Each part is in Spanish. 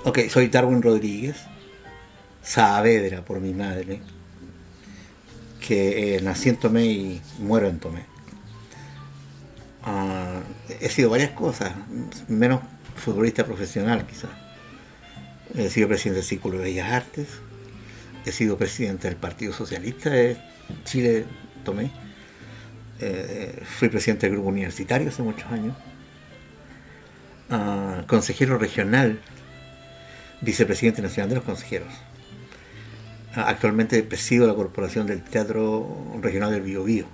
Ok, soy Darwin Rodríguez, Saavedra por mi madre, que nací en Tomé y muero en Tomé. He sido varias cosas, menos futbolista profesional quizás. He sido presidente del Círculo de Bellas Artes, he sido presidente del Partido Socialista de Chile, Tomé. Fui presidente del grupo universitario hace muchos años, consejero regional, vicepresidente nacional de los consejeros. Actualmente presido la corporación del Teatro Regional del Biobío.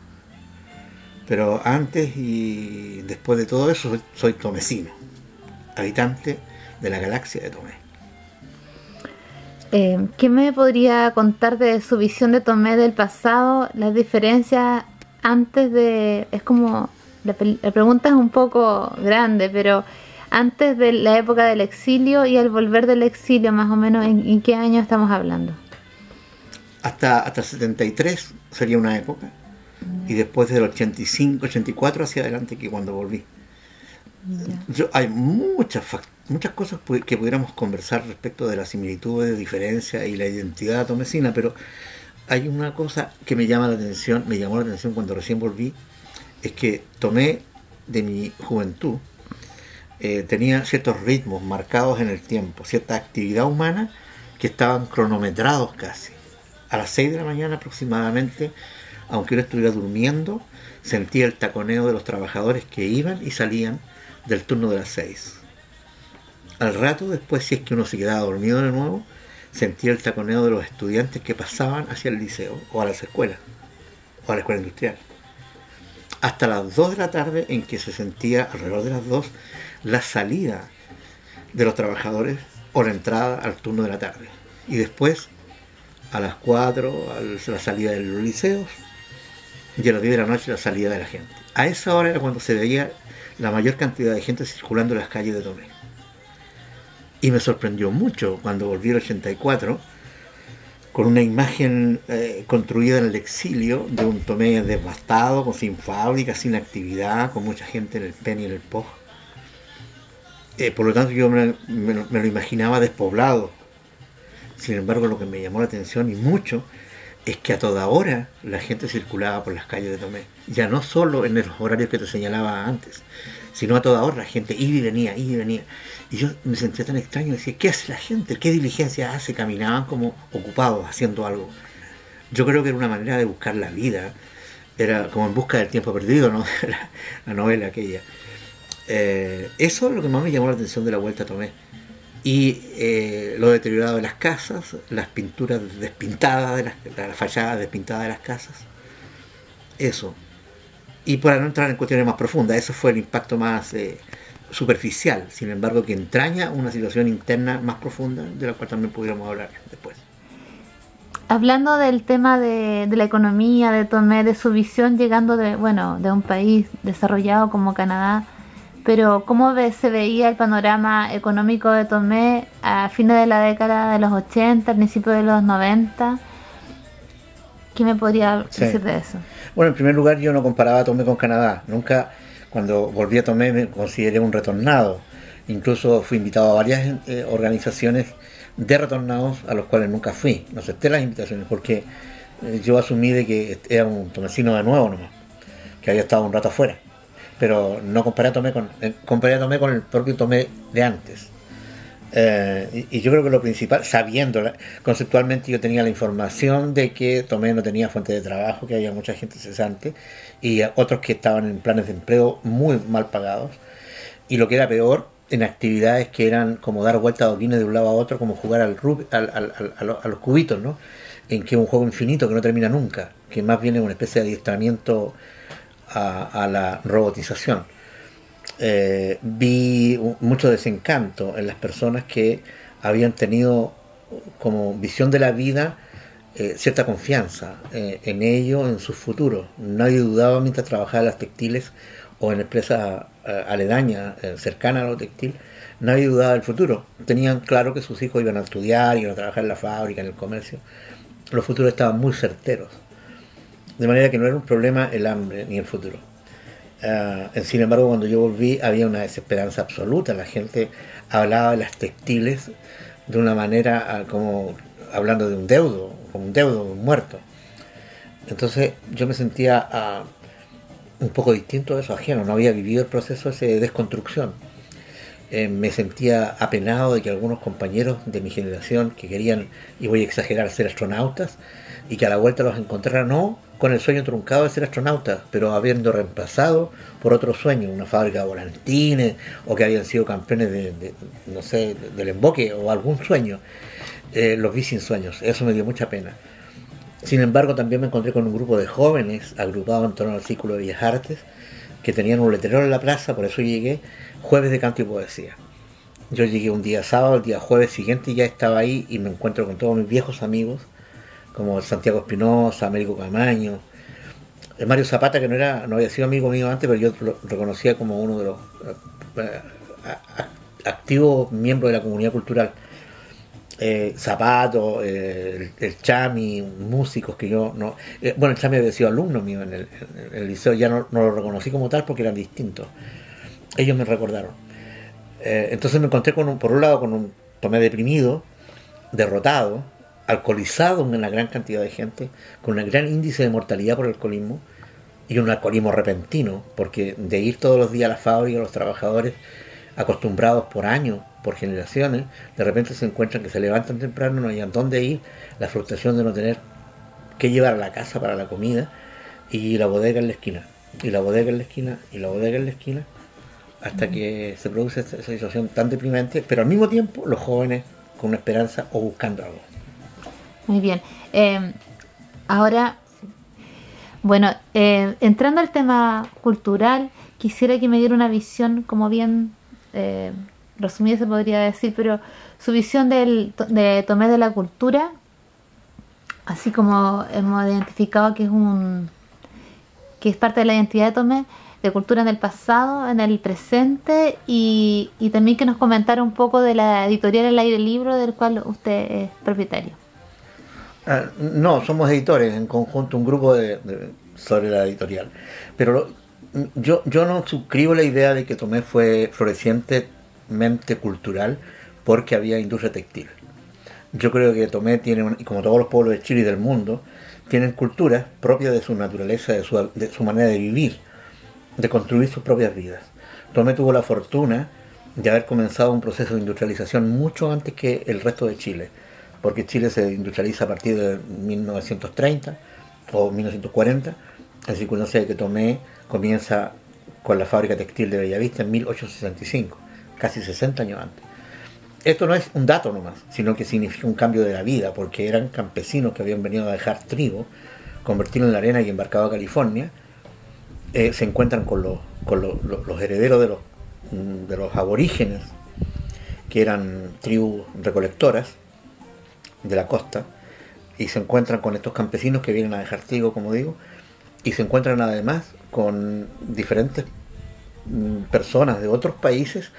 Pero antes y después de todo eso soy tomecino, habitante de la galaxia de Tomé. ¿Qué me podría contar de su visión de Tomé del pasado? Las diferencias antes de... Es como... La pregunta es un poco grande, pero antes de la época del exilio y al volver del exilio, más o menos, ¿en qué año estamos hablando? Hasta el 73 sería una época, y después del 85, 84 hacia adelante, que cuando volví. Hay muchas cosas que pudiéramos conversar respecto de las similitudes, diferencias y la identidad tomecina, pero hay una cosa que me llamó la atención cuando recién volví, es que Tomé de mi juventud tenía ciertos ritmos marcados en el tiempo, cierta actividad humana que estaban cronometrados casi. A las 6 de la mañana aproximadamente, aunque uno estuviera durmiendo, sentía el taconeo de los trabajadores que iban y salían del turno de las 6. Al rato después, si es que uno se quedaba dormido de nuevo, sentía el taconeo de los estudiantes que pasaban hacia el liceo o a las escuelas o a la escuela industrial. Hasta las 2 de la tarde, en que se sentía alrededor de las 2 la salida de los trabajadores o la entrada al turno de la tarde. Y después a las 4 la salida de los liceos y a las 10 de la noche la salida de la gente. A esa hora era cuando se veía la mayor cantidad de gente circulando en las calles de Tomé. Y me sorprendió mucho cuando volví el 84 con una imagen construida en el exilio de un Tomé devastado, sin fábrica, sin actividad, con mucha gente en el PEN y en el POG. Por lo tanto yo me lo imaginaba despoblado. Sin embargo, lo que me llamó la atención y mucho es que a toda hora la gente circulaba por las calles de Tomé. Ya no solo en los horarios que te señalaba antes, sino a toda hora la gente iba y venía, iba y venía. Y yo me sentía tan extraño, decía, ¿qué hace la gente? ¿Qué diligencia hace? Caminaban como ocupados, haciendo algo. Yo creo que era una manera de buscar la vida, era como En busca del tiempo perdido, ¿no? la novela aquella. Eso es lo que más me llamó la atención de la vuelta a Tomé. Y lo deteriorado de las casas, las pinturas despintadas, las fachadas despintadas de las casas. Eso. Y para no entrar en cuestiones más profundas, eso fue el impacto más superficial, sin embargo que entraña una situación interna más profunda, de la cual también pudiéramos hablar después. Hablando del tema de la economía, de Tomé, de su visión llegando de un país desarrollado como Canadá, pero ¿cómo se veía el panorama económico de Tomé a fines de la década de los 80, al principio de los 90? ¿Qué me podría decir de eso? Bueno, en primer lugar, yo no comparaba Tomé con Canadá. Nunca, cuando volví a Tomé, me consideré un retornado. Incluso fui invitado a varias organizaciones de retornados a los cuales nunca fui. No acepté las invitaciones porque yo asumí de que era un tomecino de nuevo nomás, que había estado un rato afuera. Pero no comparé a Tomé con el propio Tomé de antes. Y yo creo que lo principal, sabiendo conceptualmente, yo tenía la información de que Tomé no tenía fuente de trabajo, que había mucha gente cesante y otros que estaban en planes de empleo muy mal pagados, y lo que era peor, en actividades que eran como dar vueltas a adoquines de un lado a otro, como jugar a los cubitos, ¿no? En que es un juego infinito que no termina nunca, que más bien es una especie de adiestramiento a la robotización. Vi mucho desencanto en las personas que habían tenido como visión de la vida cierta confianza en ello, en su futuro. Nadie dudaba mientras trabajaba en las textiles o en empresas aledañas, cercanas a lo textil. Nadie dudaba del futuro. Tenían claro que sus hijos iban a estudiar, iban a trabajar en la fábrica, en el comercio. Los futuros estaban muy certeros. De manera que no era un problema el hambre ni el futuro. Sin embargo, cuando yo volví había una desesperanza absoluta. La gente hablaba de las textiles de una manera como hablando de un deudo, como un deudo, un muerto. Entonces yo me sentía un poco distinto de eso, ajeno, no había vivido el proceso ese de desconstrucción. Me sentía apenado de que algunos compañeros de mi generación que querían, y voy a exagerar, ser astronautas, y que a la vuelta los encontrara no con el sueño truncado de ser astronautas, pero habiendo reemplazado por otro sueño, una fábrica de volantines, o que habían sido campeones no sé, del emboque, o algún sueño. Los vi sin sueños, eso me dio mucha pena. Sin embargo, también me encontré con un grupo de jóvenes agrupados en torno al Círculo de Bellas Artes, que tenían un letrero en la plaza, por eso llegué, jueves de canto y poesía. Yo llegué un día sábado, el día jueves siguiente y ya estaba ahí y me encuentro con todos mis viejos amigos, como Santiago Espinosa, Américo Camaño, Mario Zapata, que no había sido amigo mío antes, pero yo lo reconocía como uno de los activos miembros de la comunidad cultural. Zapato, el Chami, músicos que yo no... bueno, el Chami había sido alumno mío en el liceo, ya no lo reconocí como tal porque eran distintos. Ellos me recordaron. Entonces me encontré por un lado con un Tomé deprimido, derrotado, alcoholizado en una gran cantidad de gente, con un gran índice de mortalidad por el alcoholismo y un alcoholismo repentino, porque de ir todos los días a la fábrica, los trabajadores acostumbrados por años, por generaciones, de repente se encuentran que se levantan temprano, no hayan dónde ir, la frustración de no tener que llevar a la casa para la comida, y la bodega en la esquina, y la bodega en la esquina, y la bodega en la esquina, hasta que se produce esa situación tan deprimente, pero al mismo tiempo los jóvenes con una esperanza o buscando algo. Muy bien. Ahora, bueno, entrando al tema cultural, quisiera que me diera una visión como bien resumida se podría decir, pero su visión de Tomé de la cultura, así como hemos identificado que es parte de la identidad de Tomé, de cultura en el pasado, en el presente, y también que nos comentara un poco de la editorial El Aire Libro, del cual usted es propietario. No, somos editores en conjunto, un grupo sobre la editorial, pero yo no suscribo la idea de que Tomé fue florecientemente cultural porque había industria textil. Yo creo que Tomé tiene, como todos los pueblos de Chile y del mundo, tienen culturas propias de su naturaleza, de su manera de vivir, de construir sus propias vidas. Tomé tuvo la fortuna de haber comenzado un proceso de industrialización mucho antes que el resto de Chile, porque Chile se industrializa a partir de 1930 o 1940, en circunstancia de que Tomé comienza con la fábrica textil de Bellavista en 1865, casi 60 años antes. Esto no es un dato nomás, sino que significa un cambio de la vida, porque eran campesinos que habían venido a dejar trigo, convertirlo en la arena y embarcado a California. Se encuentran con los herederos de los aborígenes, que eran tribus recolectoras de la costa, y se encuentran con estos campesinos que vienen a dejar trigo, como digo, y se encuentran además con diferentes personas de otros países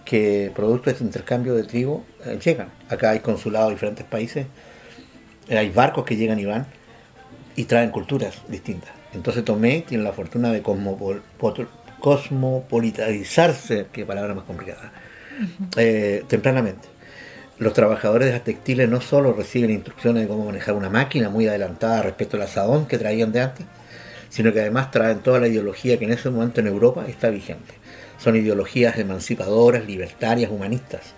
que producto de este intercambio de trigo llegan. Acá hay consulados de diferentes países, hay barcos que llegan y van y traen culturas distintas. Entonces Tomé tiene la fortuna de cosmopolitarizarse, qué palabra más complicada, tempranamente. Los trabajadores de las textiles no solo reciben instrucciones de cómo manejar una máquina muy adelantada respecto al asadón que traían de antes, sino que además traen toda la ideología que en ese momento en Europa está vigente. Son ideologías emancipadoras, libertarias, humanistas.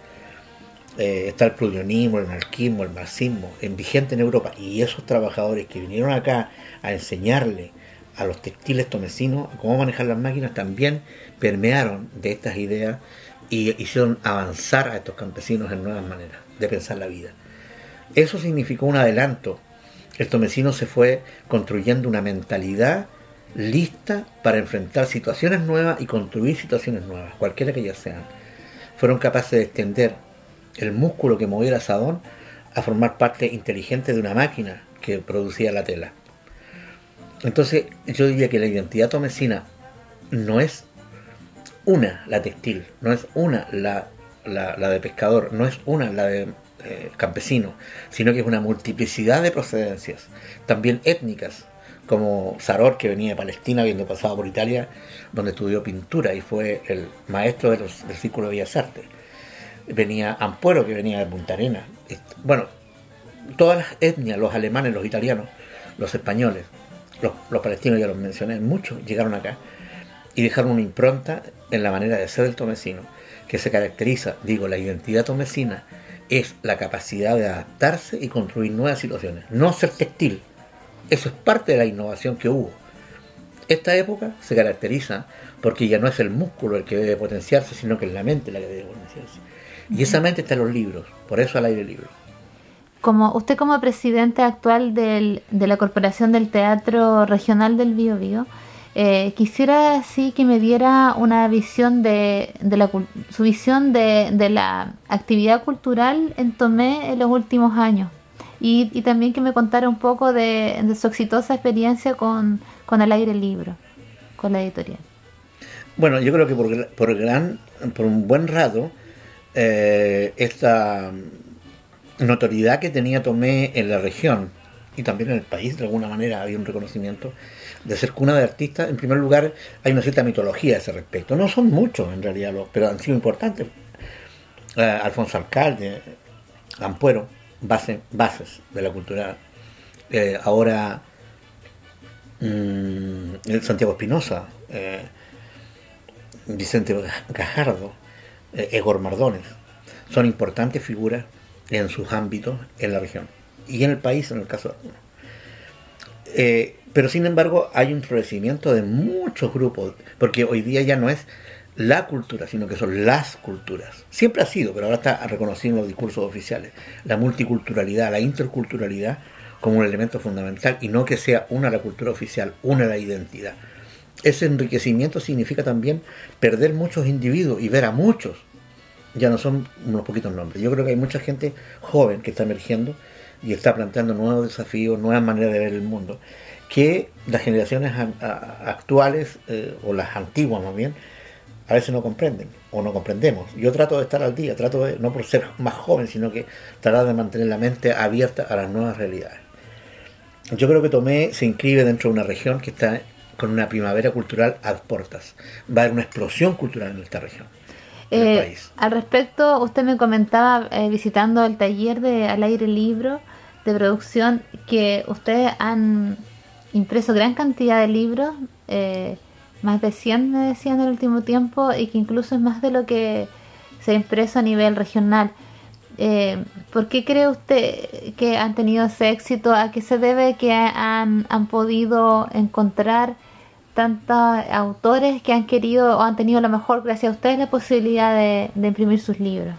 Está el plurionismo, el anarquismo, el marxismo, vigente en Europa. Y esos trabajadores que vinieron acá a enseñarle a los textiles tomecinos cómo manejar las máquinas también permearon de estas ideas y hicieron avanzar a estos campesinos en nuevas maneras de pensar la vida. Eso significó un adelanto. El tomecino se fue construyendo una mentalidad lista para enfrentar situaciones nuevas y construir situaciones nuevas, cualquiera que ellas sean. Fueron capaces de extender el músculo que movía el asadón a formar parte inteligente de una máquina que producía la tela. Entonces yo diría que la identidad tomecina no es una la textil, no es una la de pescador, no es una la de campesino, sino que es una multiplicidad de procedencias, también étnicas, como Saror, que venía de Palestina habiendo pasado por Italia, donde estudió pintura y fue el maestro del Círculo de Bellas Artes. venía Ampuero, que venía de Punta Arenas. Bueno, todas las etnias, los alemanes, los italianos, los españoles, los palestinos, ya los mencioné, muchos llegaron acá y dejaron una impronta en la manera de ser del tomecino, que se caracteriza, digo, la identidad tomecina es la capacidad de adaptarse y construir nuevas situaciones, no ser textil. Eso es parte de la innovación que hubo. Esta época se caracteriza porque ya no es el músculo el que debe potenciarse, sino que es la mente la que debe potenciarse. Y esa mente está en los libros, por eso al aire libre. Como usted como presidente actual de la Corporación del Teatro Regional del Biobío, quisiera sí que me diera una visión su visión de la actividad cultural en Tomé en los últimos años y también que me contara un poco de su exitosa experiencia con el aire libre, con la editorial. Bueno, yo creo que por un buen rato esta notoriedad que tenía Tomé en la región y también en el país, de alguna manera había un reconocimiento de ser cuna de artistas. En primer lugar, hay una cierta mitología a ese respecto. No son muchos en realidad, pero han sido importantes. Alfonso Alcalde, Ampuero, bases de la cultura. Ahora Santiago Espinosa, Vicente Gajardo, Egor Mardones, son importantes figuras en sus ámbitos en la región y en el país, en el caso de algunos. Pero sin embargo hay un florecimiento de muchos grupos, porque hoy día ya no es la cultura, sino que son las culturas. Siempre ha sido, pero ahora está reconocido en los discursos oficiales, la multiculturalidad, la interculturalidad como un elemento fundamental, y no que sea una la cultura oficial, una la identidad. Ese enriquecimiento significa también perder muchos individuos y ver a muchos. Ya no son unos poquitos nombres. Yo creo que hay mucha gente joven que está emergiendo y está planteando nuevos desafíos, nuevas maneras de ver el mundo, que las generaciones actuales, o las antiguas más bien, a veces no comprenden o no comprendemos. Yo trato de estar al día, trato de, no por ser más joven, sino que tratar de mantener la mente abierta a las nuevas realidades. Yo creo que Tomé se inscribe dentro de una región que está con una primavera cultural a portas. Va a haber una explosión cultural en esta región. Al respecto, usted me comentaba visitando el taller de Al Aire Libre de producción que ustedes han impreso gran cantidad de libros, más de 100 me decían en el último tiempo, y que incluso es más de lo que se ha impreso a nivel regional. ¿Por qué cree usted que han tenido ese éxito? ¿A qué se debe que han podido encontrar tantos autores que han querido o han tenido a lo mejor gracias a ustedes la posibilidad de imprimir sus libros?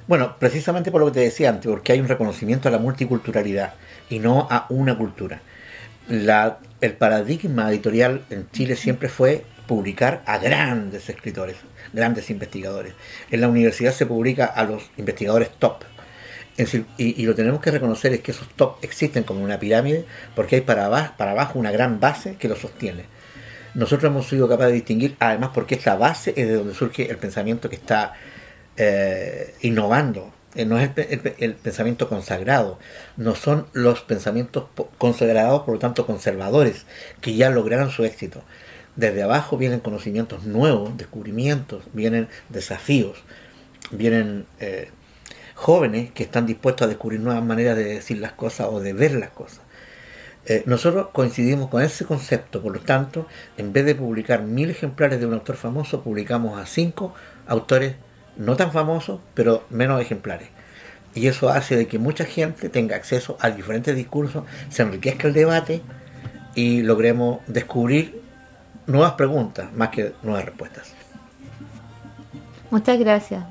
Bueno, precisamente por lo que te decía antes, porque hay un reconocimiento a la multiculturalidad y no a una cultura. El paradigma editorial en Chile siempre fue publicar a grandes escritores, grandes investigadores. En la universidad se publica a los investigadores top. Es decir, y lo tenemos que reconocer, es que esos top existen como una pirámide, porque hay para abajo una gran base que lo sostiene. Nosotros hemos sido capaces de distinguir, además porque esta base es de donde surge el pensamiento que está innovando. No es el pensamiento consagrado, no son los pensamientos consagrados, por lo tanto conservadores, que ya lograron su éxito. Desde abajo vienen conocimientos nuevos, descubrimientos, vienen desafíos, vienen jóvenes que están dispuestos a descubrir nuevas maneras de decir las cosas o de ver las cosas. Nosotros coincidimos con ese concepto, por lo tanto, en vez de publicar 1000 ejemplares de un autor famoso, publicamos a 5 autores no tan famosos, pero menos ejemplares. Y eso hace de que mucha gente tenga acceso a diferentes discursos, se enriquezca el debate y logremos descubrir nuevas preguntas más que nuevas respuestas. Muchas gracias.